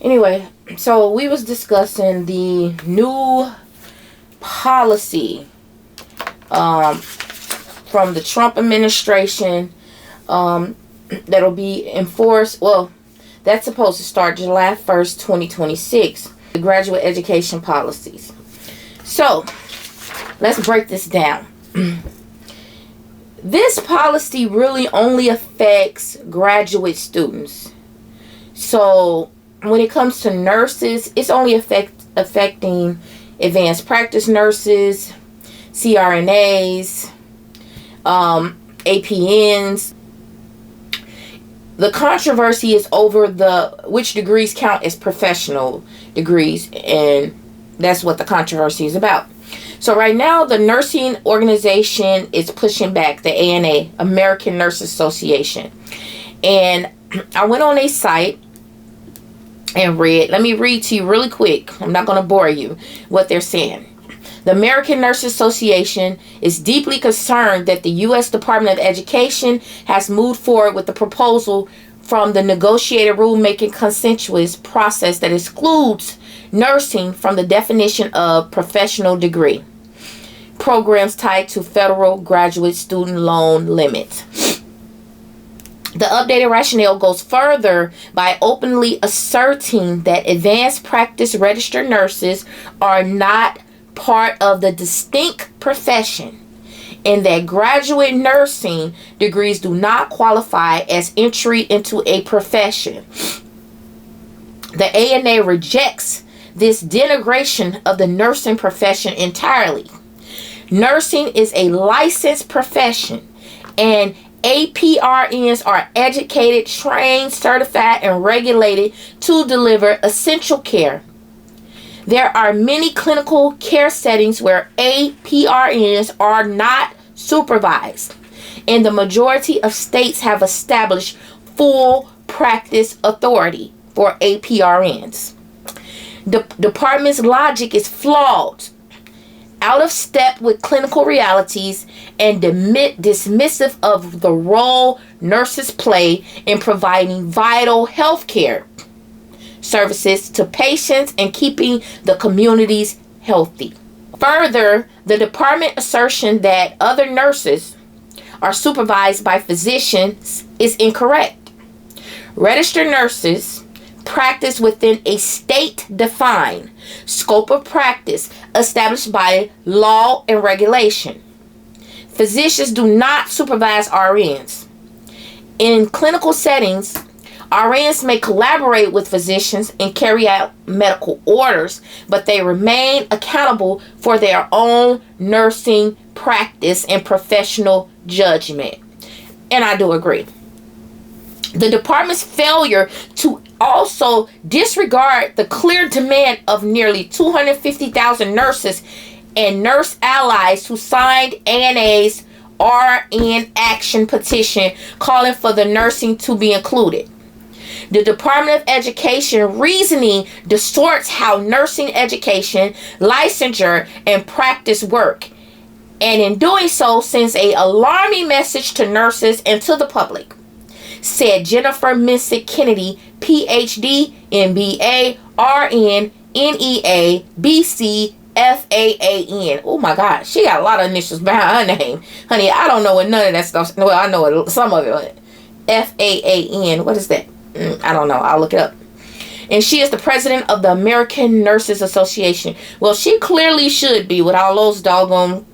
Anyway, so we was discussing the new policy from the Trump administration that'll be enforced. Well, that's supposed to start July 1st, 2026. The graduate education policies. So, let's break this down. This policy really only affects graduate students. So, when it comes to nurses, it's only affecting advanced practice nurses, CRNAs, APNs. The controversy is over which degrees count as professional degrees, and that's what the controversy is about. So right now, the nursing organization is pushing back, the ANA, American Nurses Association. And I went on a site and read, let me read to you really quick. I'm not going to bore you what they're saying. The American Nurses Association is deeply concerned that the U.S. Department of Education has moved forward with the proposal from the negotiated rulemaking consensus process that excludes nursing from the definition of professional degree programs tied to federal graduate student loan limits. The updated rationale goes further by openly asserting that advanced practice registered nurses are not part of the distinct profession, and that graduate nursing degrees do not qualify as entry into a profession. The ANA rejects this denigration of the nursing profession entirely. Nursing is a licensed profession, and APRNs are educated, trained, certified, and regulated to deliver essential care. There are many clinical care settings where APRNs are not supervised, and the majority of states have established full practice authority for APRNs. The department's logic is flawed, out of step with clinical realities, and dismissive of the role nurses play in providing vital health care services to patients and keeping the communities healthy. Further, the department assertion that other nurses are supervised by physicians is incorrect. Registered nurses practice within a state-defined scope of practice established by law and regulation. Physicians do not supervise RNs. In clinical settings, RNs may collaborate with physicians and carry out medical orders, but they remain accountable for their own nursing practice and professional judgment. And I do agree. The department's failure to also disregard the clear demand of nearly 250,000 nurses and nurse allies who signed ANA's RN Action petition calling for the nursing to be included. The Department of Education reasoning distorts how nursing education, licensure, and practice work, and in doing so sends an alarming message to nurses and to the public, said Jennifer Missick Kennedy, PhD, MBA, RN, NEA, BC, FAAN. Oh my God, she got a lot of initials behind her name. Honey, I don't know what none of that stuff. Well, I know some of it. FAAN, what is that? I don't know. I'll look it up. And she is the president of the American Nurses Association. Well, she clearly should be with all those doggone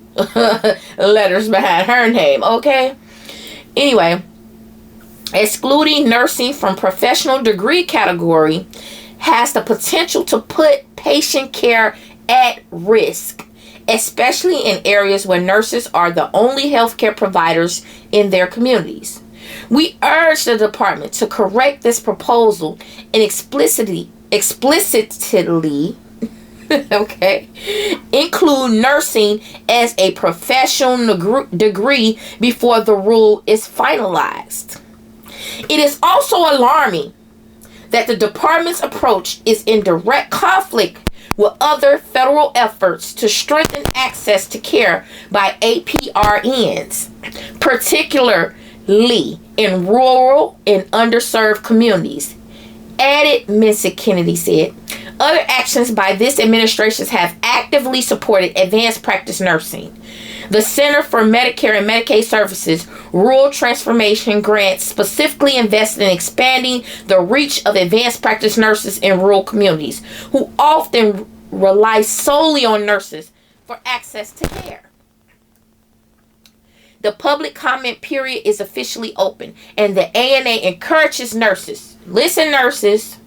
letters behind her name, okay? Anyway, excluding nursing from professional degree category has the potential to put patient care at risk, especially in areas where nurses are the only healthcare providers in their communities. We urge the department to correct this proposal and explicitly okay, include nursing as a professional degree before the rule is finalized. It is also alarming that the department's approach is in direct conflict with other federal efforts to strengthen access to care by APRNs, particularly in rural and underserved communities. Added, Mrs. Kennedy said, other actions by this administration have actively supported advanced practice nursing. The Center for Medicare and Medicaid Services Rural Transformation Grants specifically invested in expanding the reach of advanced practice nurses in rural communities who often rely solely on nurses for access to care. The public comment period is officially open, and the ANA encourages nurses, listen nurses,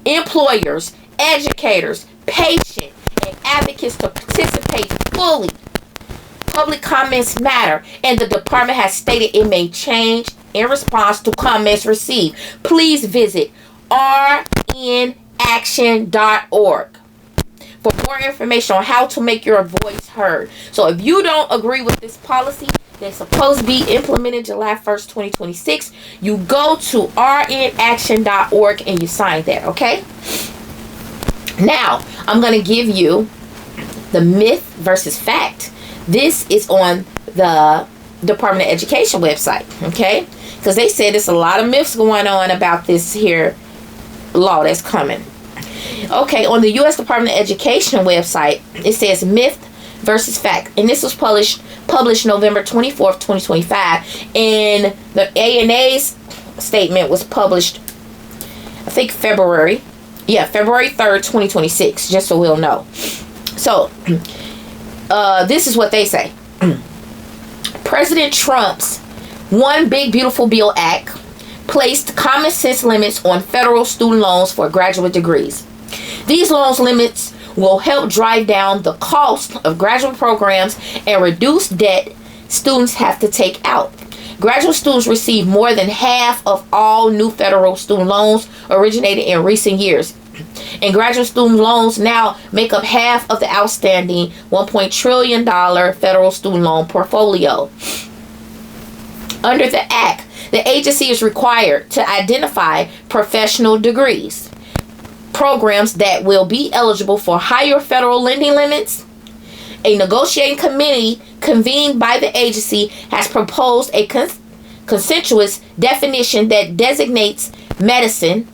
employers, educators, patients, and advocates to participate fully. Public comments matter, and the department has stated it may change in response to comments received. Please visit rnaction.org for more information on how to make your voice heard. So if you don't agree with this policy that's supposed to be implemented July 1st, 2026, you go to rnaction.org and you sign that, okay? Now, I'm going to give you the myth versus fact. This is on the Department of Education website, okay? Because they said there's a lot of myths going on about this here law that's coming. Okay, on the U.S. Department of Education website, it says myth versus fact. And this was published November 24th, 2025. And the ANA's statement was published, I think, February 3rd, 2026, just so we'll know. So, this is what they say. President Trump's One Big Beautiful Bill Act placed common sense limits on federal student loans for graduate degrees. These loans limits will help drive down the cost of graduate programs and reduce debt students have to take out. Graduate students receive more than half of all new federal student loans originated in recent years. And graduate student loans now make up half of the outstanding $1 trillion federal student loan portfolio. Under the Act, the agency is required to identify professional degrees, programs that will be eligible for higher federal lending limits. A negotiating committee convened by the agency has proposed a consensus definition that designates medicine,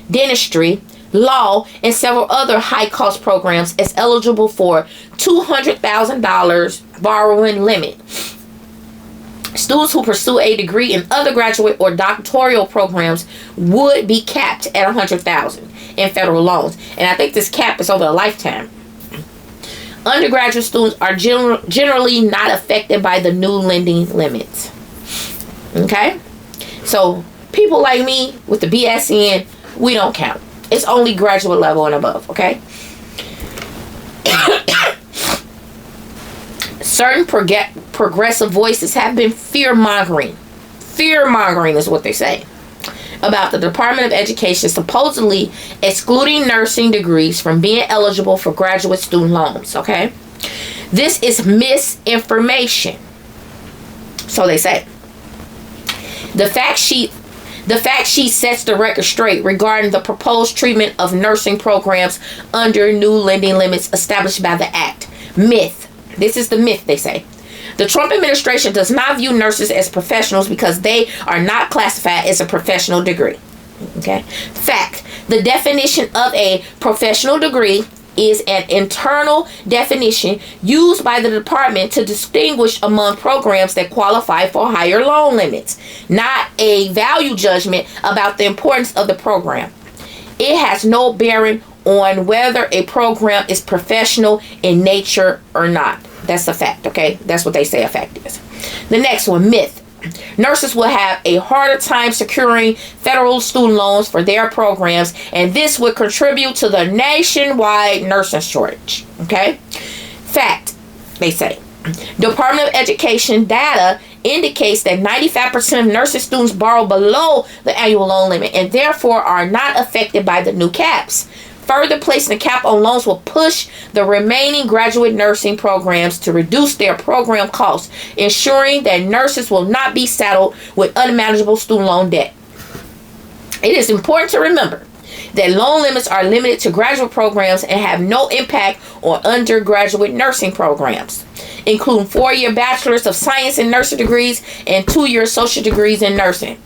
dentistry, law, and several other high-cost programs as eligible for $200,000 borrowing limit. Students who pursue a degree in other graduate or doctoral programs would be capped at $100,000 in federal loans. And I think this cap is over a lifetime. Undergraduate students are generally not affected by the new lending limits. Okay? So, people like me with the BSN, we don't count. It's only graduate level and above, okay? Certain progressive voices have been fear-mongering. Fear-mongering is what they say. About the Department of Education supposedly excluding nursing degrees from being eligible for graduate student loans, okay? This is misinformation. So they say. The fact sheet sets the record straight regarding the proposed treatment of nursing programs under new lending limits established by the Act. Myth. This is the myth, they say. The Trump administration does not view nurses as professionals because they are not classified as a professional degree. Okay. Fact. The definition of a professional degree is an internal definition used by the department to distinguish among programs that qualify for higher loan limits, not a value judgment about the importance of the program. It has no bearing on whether a program is professional in nature or not. That's a fact, okay? That's what they say a fact is. The next one, myth. Nurses will have a harder time securing federal student loans for their programs, and this would contribute to the nationwide nursing shortage. Okay? Fact, they say. Department of Education data indicates that 95% of nursing students borrow below the annual loan limit and therefore are not affected by the new caps. Further placing a cap on loans will push the remaining graduate nursing programs to reduce their program costs, ensuring that nurses will not be saddled with unmanageable student loan debt. It is important to remember that loan limits are limited to graduate programs and have no impact on undergraduate nursing programs, including 4-year bachelor's of science in nursing degrees and 2-year associate degrees in nursing.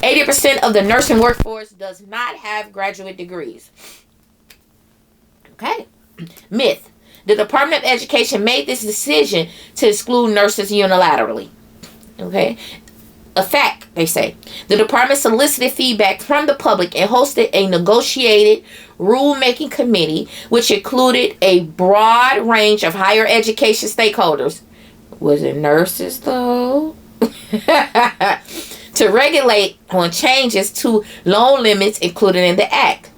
80% of the nursing workforce does not have graduate degrees. Okay. Myth. The Department of Education made this decision to exclude nurses unilaterally. Okay. A fact, they say. The department solicited feedback from the public and hosted a negotiated rulemaking committee, which included a broad range of higher education stakeholders. Was it nurses, though? To regulate on changes to loan limits included in the act.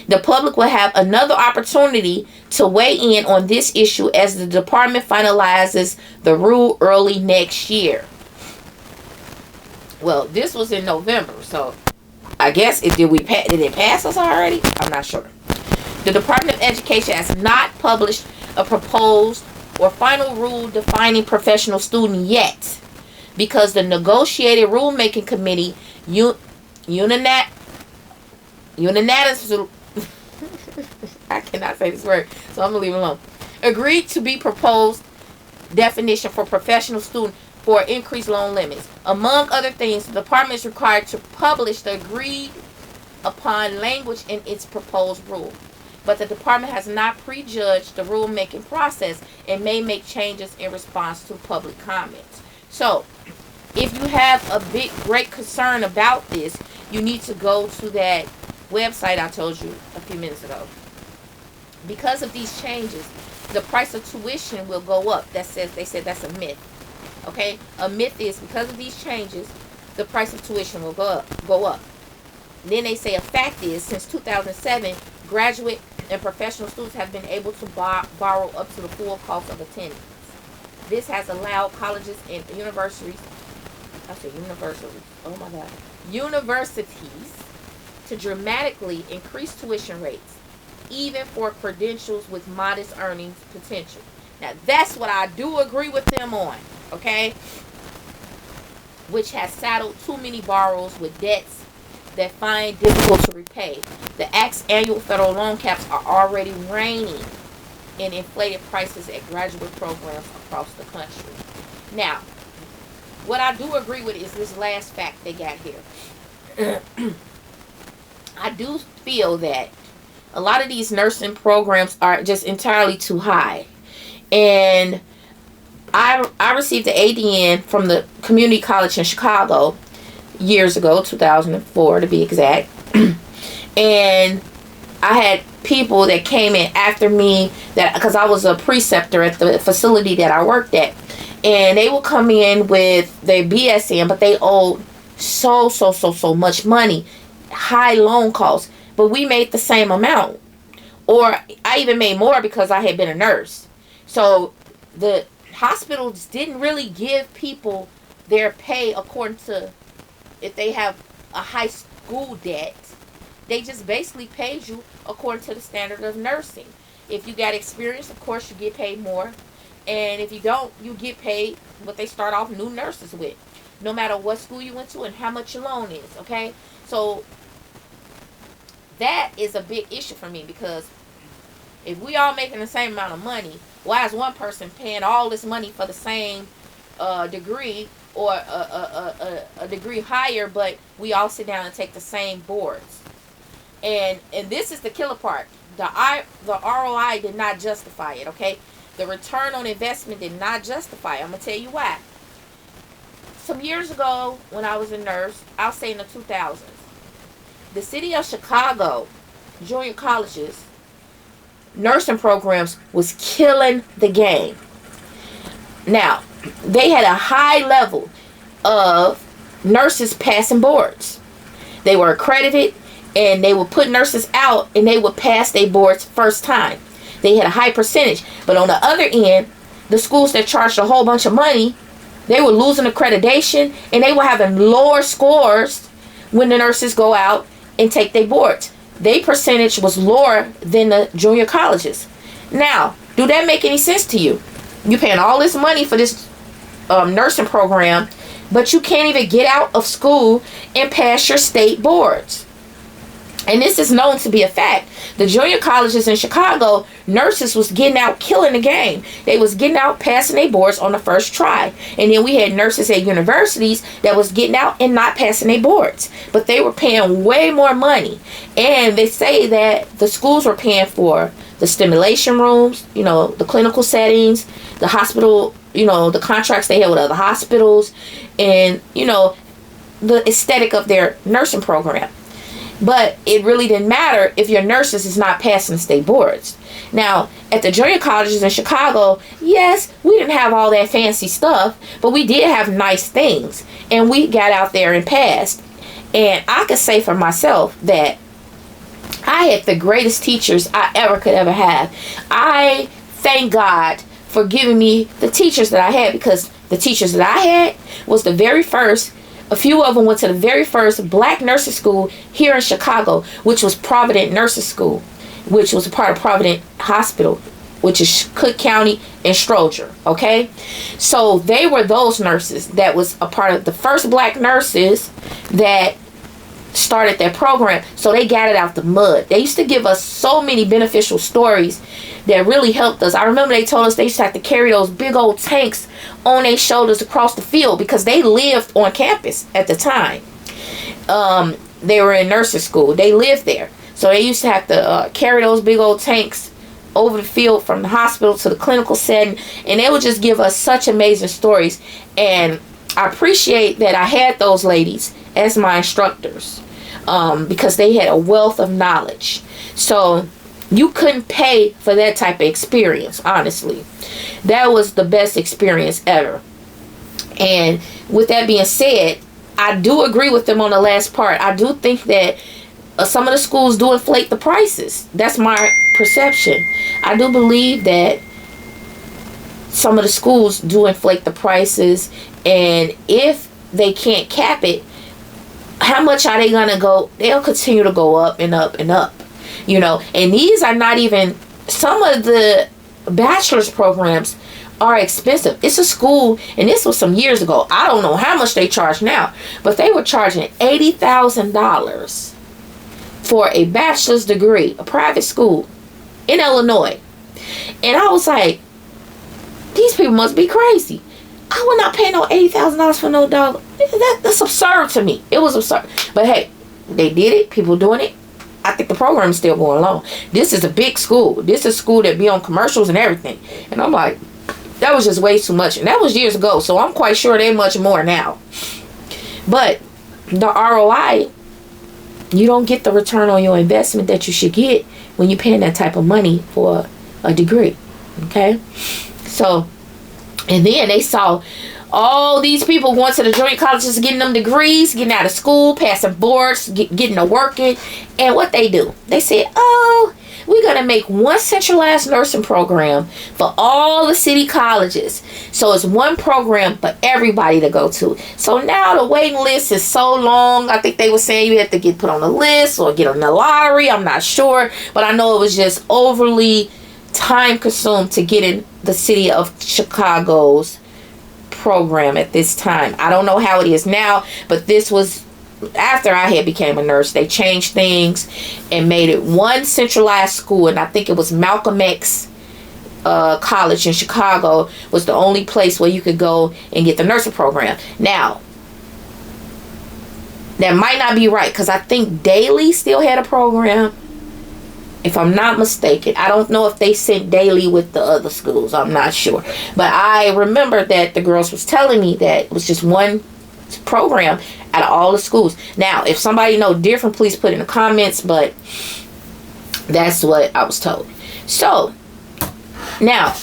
The public will have another opportunity to weigh in on this issue as the department finalizes the rule early next year. Well, this was in November, so I guess did it pass us already? I'm not sure. The Department of Education has not published a proposed or final rule defining professional student yet, because the negotiated rulemaking committee unanimously I cannot say this word, so I'm gonna leave it alone. Agreed to be proposed definition for professional student for increased loan limits. Among other things, the department is required to publish the agreed upon language in its proposed rule. But the department has not prejudged the rulemaking process and may make changes in response to public comments. So, if you have a great concern about this, you need to go to that website I told you a few minutes ago. Because of these changes, the price of tuition will go up. They said that's a myth. Okay? A myth is because of these changes, the price of tuition will go up. Then they say a fact is since 2007, graduate and professional students have been able to borrow up to the full cost of attendance. This has allowed colleges and universities to dramatically increase tuition rates, even for credentials with modest earnings potential. Now, that's what I do agree with them on, okay? Which has saddled too many borrowers with debts that find difficult to repay. The Act's annual federal loan caps are already reigning in inflated prices at graduate programs across the country. Now, what I do agree with is this last fact they got here. I do feel that a lot of these nursing programs are just entirely too high. And I received the ADN from the community college in Chicago years ago, 2004 to be exact. And I had people that came in after me because I was a preceptor at the facility that I worked at. And they would come in with their BSN, but they owed so much money. High loan costs. But we made the same amount. Or I even made more because I had been a nurse. So the hospitals didn't really give people their pay according to if they have a high school debt. They just basically paid you according to the standard of nursing. If you got experience, of course, you get paid more. And if you don't, you get paid what they start off new nurses with. No matter what school you went to and how much your loan is, okay? So that is a big issue for me, because if we all making the same amount of money, why is one person paying all this money for the same degree or a degree higher, but we all sit down and take the same boards? And this is the killer part. The ROI did not justify it, okay? The return on investment did not justify it. I'm going to tell you why. Some years ago, when I was a nurse, I'll say in the 2000s, the city of Chicago, junior colleges, nursing programs was killing the game. Now, they had a high level of nurses passing boards. They were accredited, and they would put nurses out, and they would pass their boards first time. They had a high percentage. But on the other end, the schools that charged a whole bunch of money, they were losing accreditation, and they were having lower scores when the nurses go out and take their boards. Their percentage was lower than the junior colleges. Now, do that make any sense to you? You're paying all this money for this nursing program, but you can't even get out of school and pass your state boards. And this is known to be a fact. The junior colleges in Chicago, nurses was getting out killing the game. They was getting out passing their boards on the first try. And then we had nurses at universities that was getting out and not passing their boards. But they were paying way more money. And they say that the schools were paying for the stimulation rooms, you know, the clinical settings, the hospital, you know, the contracts they had with other hospitals, and, you know, the aesthetic of their nursing program. But it really didn't matter if your nurses is not passing state boards. Now, at the junior colleges in Chicago, yes, we didn't have all that fancy stuff, but we did have nice things. And we got out there and passed. And I could say for myself that I had the greatest teachers I could ever have. I thank God for giving me the teachers that I had, because the teachers that I had was the very first. A few of them went to the very first black nursing school here in Chicago, which was Provident Nursing School, which was a part of Provident Hospital, which is Cook County and Stroger. Okay, so they were those nurses that was a part of the first black nurses that started that program. So they got it out the mud. They used to give us so many beneficial stories that really helped us. I remember they told us they used to have to carry those big old tanks on their shoulders across the field, because they lived on campus at the time. They were in nursing school. They lived there. So they used to have to carry those big old tanks over the field from the hospital to the clinical setting. And they would just give us such amazing stories. And I appreciate that I had those ladies as my instructors, because they had a wealth of knowledge. So you couldn't pay for that type of experience, honestly. That was the best experience ever. And with that being said, I do agree with them on the last part. I do think that some of the schools do inflate the prices. That's my perception. I do believe that some of the schools do inflate the prices. And if they can't cap it, how much are they going to go? They'll continue to go up and up and up. You know, and these are not even, some of the bachelor's programs are expensive. It's a school, and this was some years ago. I don't know how much they charge now, but they were charging $80,000 for a bachelor's degree, a private school in Illinois. And I was like, these people must be crazy. I would not pay no $80,000 for no dog. That's absurd to me. It was absurd. But hey, they did it. People doing it. I think the program is still going along. This is a big school. This is a school that be on commercials and everything. And I'm like, that was just way too much. And that was years ago. So I'm quite sure they're much more now. But the ROI, you don't get the return on your investment that you should get when you're paying that type of money for a degree. Okay? So, and then they saw all these people going to the junior colleges, getting them degrees, getting out of school, passing boards, getting to working. And what they do, they said, oh, we're going to make one centralized nursing program for all the city colleges. So it's one program for everybody to go to. So now the waiting list is so long. I think they were saying you have to get put on the list or get on the lottery. I'm not sure. But I know it was just overly time consumed to get in the city of Chicago's program at this time. I don't know how it is now, but this was after I had became a nurse. They changed things and made it one centralized school, and I think it was Malcolm X College in Chicago was the only place where you could go and get the nursing program. Now, that might not be right, because I think Daly still had a program, if I'm not mistaken. I don't know if they sent Daly with the other schools. I'm not sure. But I remember that the girls was telling me that it was just one program out of all the schools. Now, if somebody know different, please put in the comments. But that's what I was told. So, now,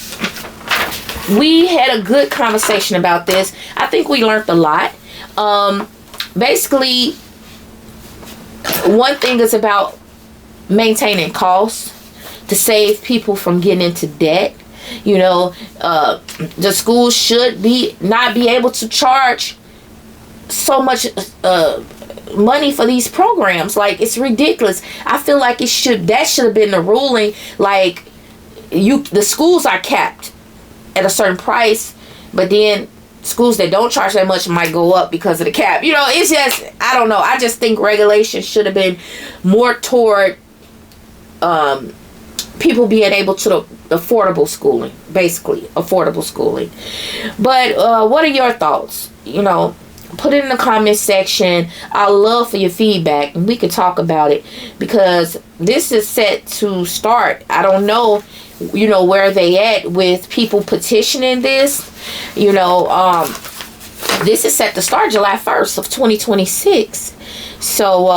we had a good conversation about this. I think we learned a lot. Basically, one thing is about maintaining costs to save people from getting into debt. You know, the schools should not be able to charge so much money for these programs. Like, it's ridiculous. I feel like that should have been the ruling. Like, the schools are capped at a certain price, but then schools that don't charge that much might go up because of the cap. You know, it's just, I don't know. I just think regulation should have been more toward people being able to affordable schooling, basically affordable schooling. But what are your thoughts? You know, put it in the comment section. I love for your feedback, and we could talk about it, because this is set to start. I don't know, you know, where they at with people petitioning this. You know, this is set to start July 1st of 2026. So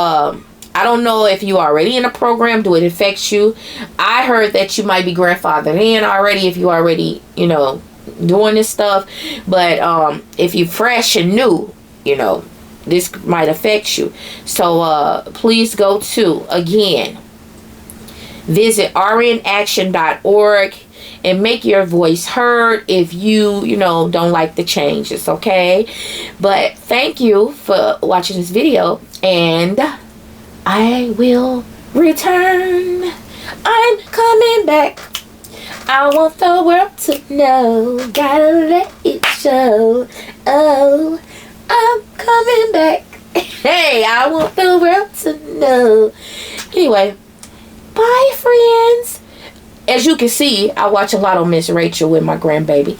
I don't know if you already in a program. Do it affect you? I heard that you might be grandfathered in already if you already, you know, doing this stuff. But if you're fresh and new, you know, this might affect you. So please go to, again, visit rnaction.org and make your voice heard if you know, don't like the changes, okay? But thank you for watching this video, and I will return. I'm coming back. I want the world to know. Gotta let it show. Oh, I'm coming back. Hey, I want the world to know. Anyway, bye, friends. As you can see, I watch a lot of Miss Rachel with my grandbaby.